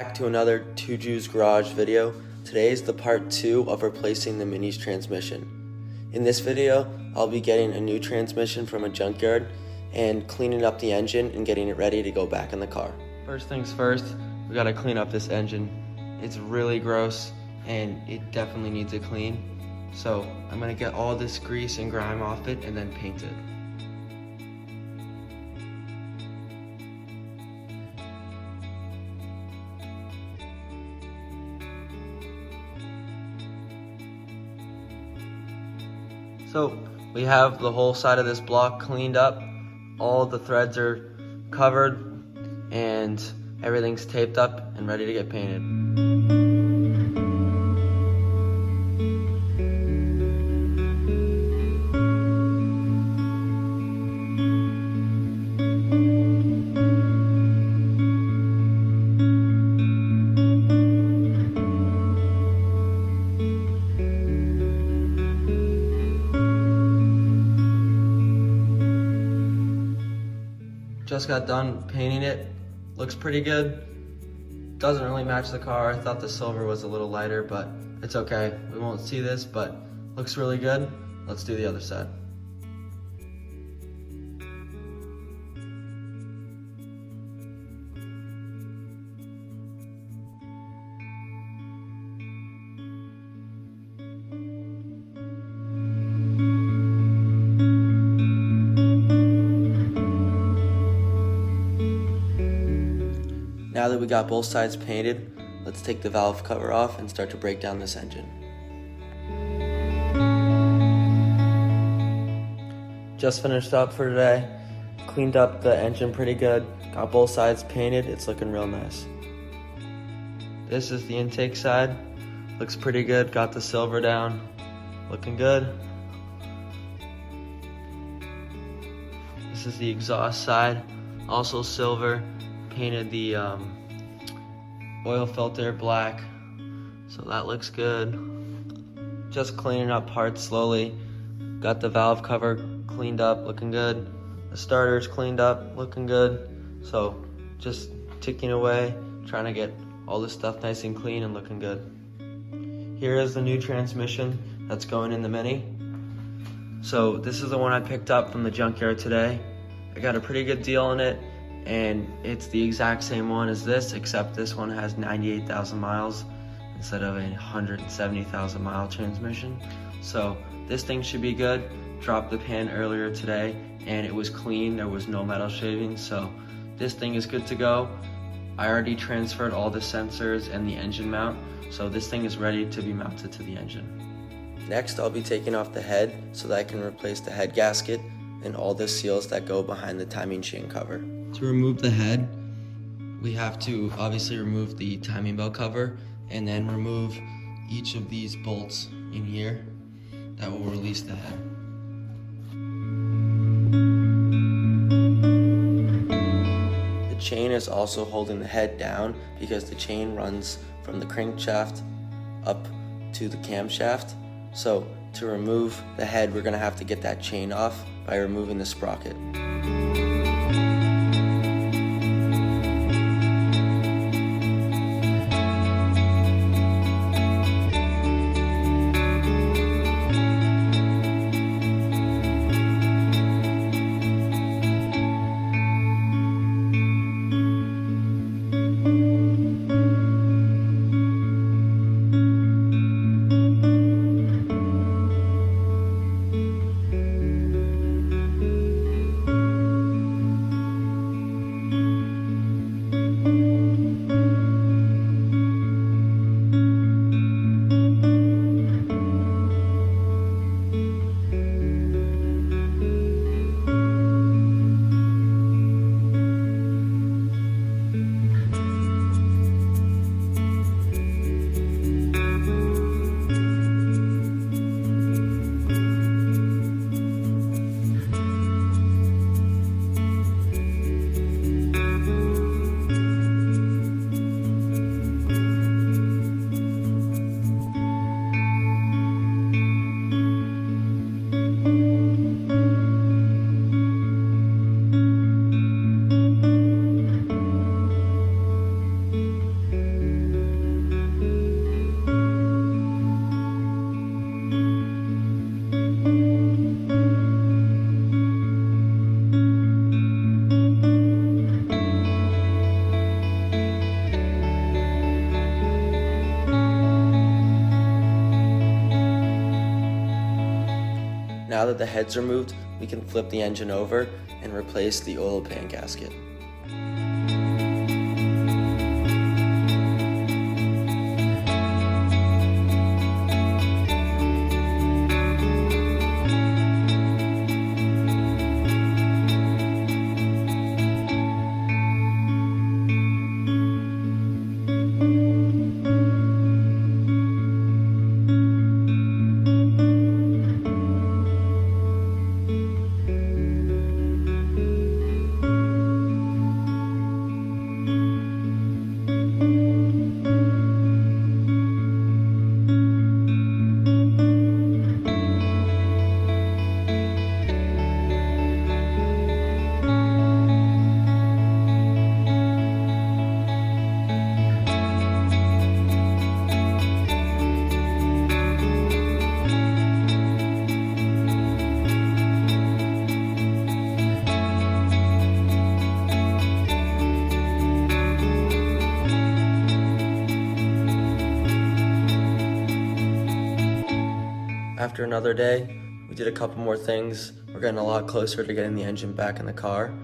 Back to another Two Jews Garage video. Today is the part 2 of replacing the Mini's transmission. In this video, I'll be getting a new transmission from a junkyard and cleaning up the engine and getting it ready to go back in the car. First things first, we gotta clean up this engine. It's really gross and it definitely needs a clean. So I'm gonna get all this grease and grime off it and then paint it. So we have the whole side of this block cleaned up. All the threads are covered and everything's taped up and ready to get painted. Just got done painting it. Looks pretty good. Doesn't really match the car. I thought the silver was a little lighter, but it's okay. We won't see this, but looks really good. Let's do the other side. Now that we got both sides painted, let's take the valve cover off and start to break down this engine. Just finished up for today. Cleaned up the engine pretty good. Got both sides painted. It's looking real nice. This is the intake side. Looks pretty good. Got the silver down. Looking good. This is the exhaust side. Also silver. Painted the oil filter black, so that looks good. Just cleaning up parts slowly. Got the valve cover cleaned up, looking good. The starter's cleaned up, looking good. So just ticking away, trying to get all this stuff nice and clean and looking good. Here is the new transmission that's going in the Mini. So this is the one I picked up from the junkyard today. I got a pretty good deal on it. And it's the exact same one as this, except this one has 98,000 miles instead of a 170,000 mile transmission. So this thing should be good. Dropped the pan earlier today and it was clean, there was no metal shavings, so this thing is good to go. I already transferred all the sensors and the engine mount, so this thing is ready to be mounted to the engine. Next, I'll be taking off the head so that I can replace the head gasket and all the seals that go behind the timing chain cover. To remove the head, we have to obviously remove the timing belt cover and then remove each of these bolts in here that will release the head. The chain is also holding the head down because the chain runs from the crankshaft up to the camshaft. So to remove the head, we're going to have to get that chain off by removing the sprocket. now that the head's removed, we can flip the engine over and replace the oil pan gasket. After another day, we did a couple more things. We're getting a lot closer to getting the engine back in the car.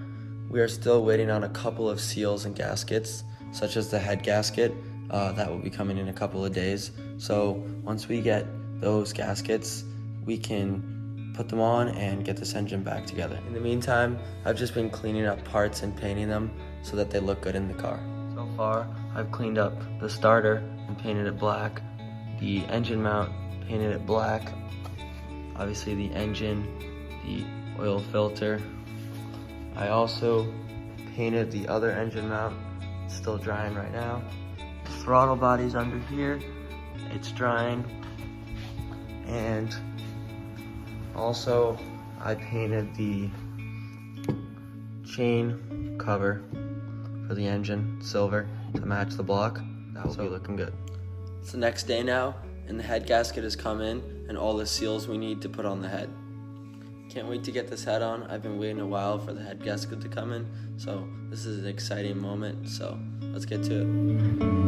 We are still waiting on a couple of seals and gaskets, such as the head gasket. That will be coming in a couple of days. So once we get those gaskets, we can put them on and get this engine back together. In the meantime, I've just been cleaning up parts and painting them so that they look good in the car. So far, I've cleaned up the starter and painted it black, the engine mount, painted it black, obviously the engine, the oil filter. I also painted the other engine mount, it's still drying right now. The throttle body's under here, it's drying. And also I painted the chain cover for the engine silver to match the block. That will be looking good. It's the next day now, and the head gasket has come in and all the seals we need to put on the head. Can't wait to get this head on. I've been waiting a while for the head gasket to come in, so this is an exciting moment, so let's get to it.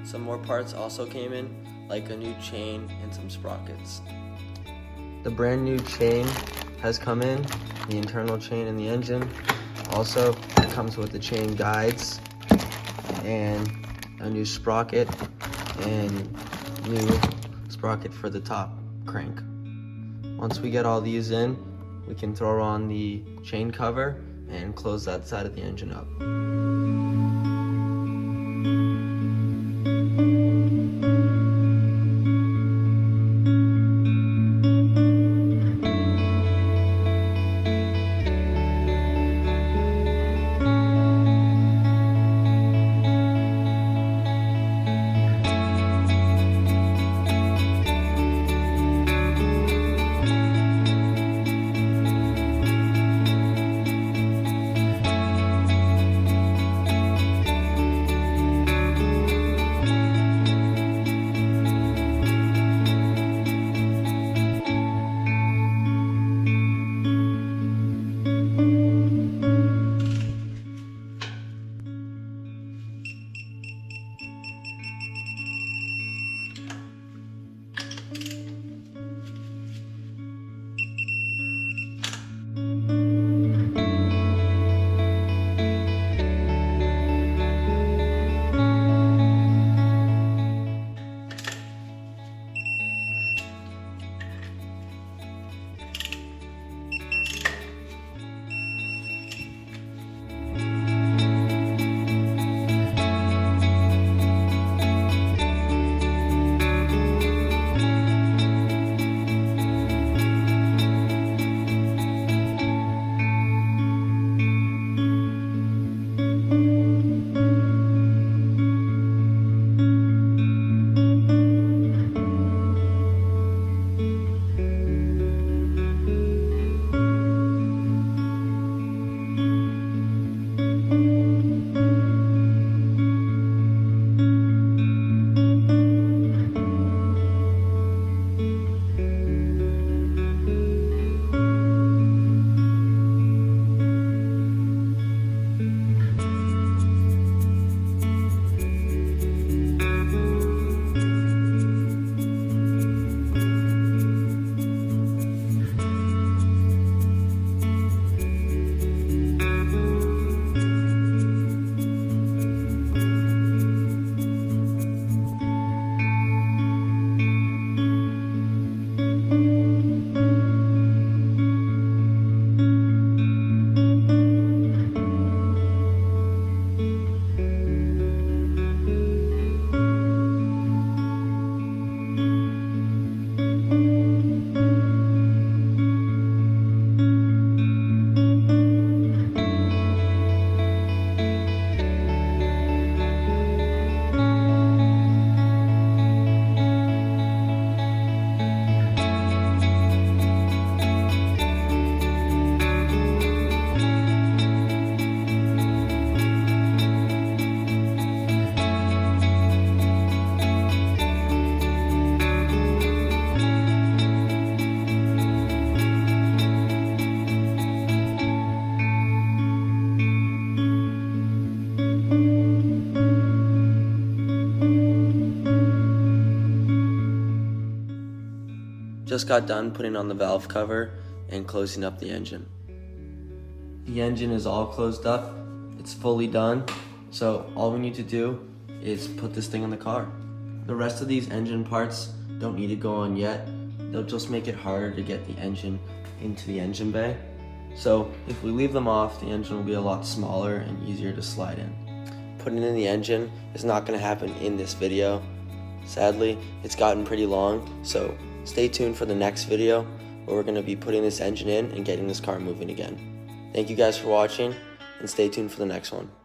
Some more parts also came in, like a new chain and some sprockets. The brand new chain has come in, the internal chain in the engine. Also, it comes with the chain guides and a new sprocket and new sprocket for the top crank. Once we get all these in, we can throw on the chain cover and close that side of the engine up. just got done putting on the valve cover and closing up the engine. The engine is all closed up, it's fully done, so all we need to do is put this thing in the car. The rest of these engine parts don't need to go on yet. They'll just make it harder to get the engine into the engine bay. So if we leave them off, the engine will be a lot smaller and easier to slide in. Putting in the engine is not going to happen in this video. Sadly, it's gotten pretty long, so stay tuned for the next video where we're going to be putting this engine in and getting this car moving again. Thank you guys for watching, and stay tuned for the next one.